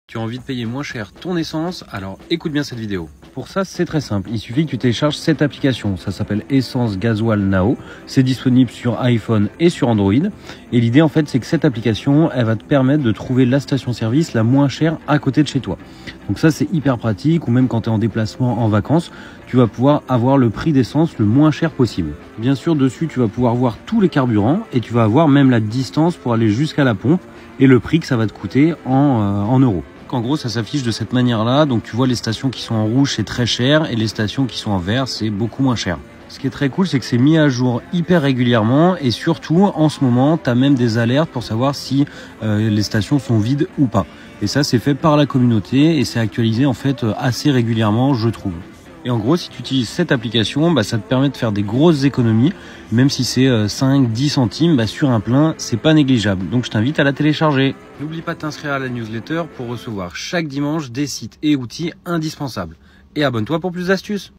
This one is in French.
Tu as envie de payer moins cher ton essence, alors écoute bien cette vidéo. Pour ça, c'est très simple. Il suffit que tu télécharges cette application. Ça s'appelle Essence Gasoil Now. C'est disponible sur iPhone et sur Android. Et l'idée, en fait, c'est que cette application, elle va te permettre de trouver la station-service la moins chère à côté de chez toi. Donc ça, c'est hyper pratique. Ou même quand tu es en déplacement, en vacances, tu vas pouvoir avoir le prix d'essence le moins cher possible. Bien sûr, dessus, tu vas pouvoir voir tous les carburants et tu vas avoir même la distance pour aller jusqu'à la pompe et le prix que ça va te coûter en euros. En gros, ça s'affiche de cette manière-là. Donc, tu vois les stations qui sont en rouge, c'est très cher. Et les stations qui sont en vert, c'est beaucoup moins cher. Ce qui est très cool, c'est que c'est mis à jour hyper régulièrement. Et surtout, en ce moment, tu as même des alertes pour savoir si les stations sont vides ou pas. Et ça, c'est fait par la communauté et c'est actualisé en fait assez régulièrement, je trouve. Et en gros, si tu utilises cette application, ça te permet de faire des grosses économies. Même si c'est 5-10 centimes, sur un plein, c'est pas négligeable. Donc je t'invite à la télécharger. N'oublie pas de t'inscrire à la newsletter pour recevoir chaque dimanche des sites et outils indispensables. Et abonne-toi pour plus d'astuces.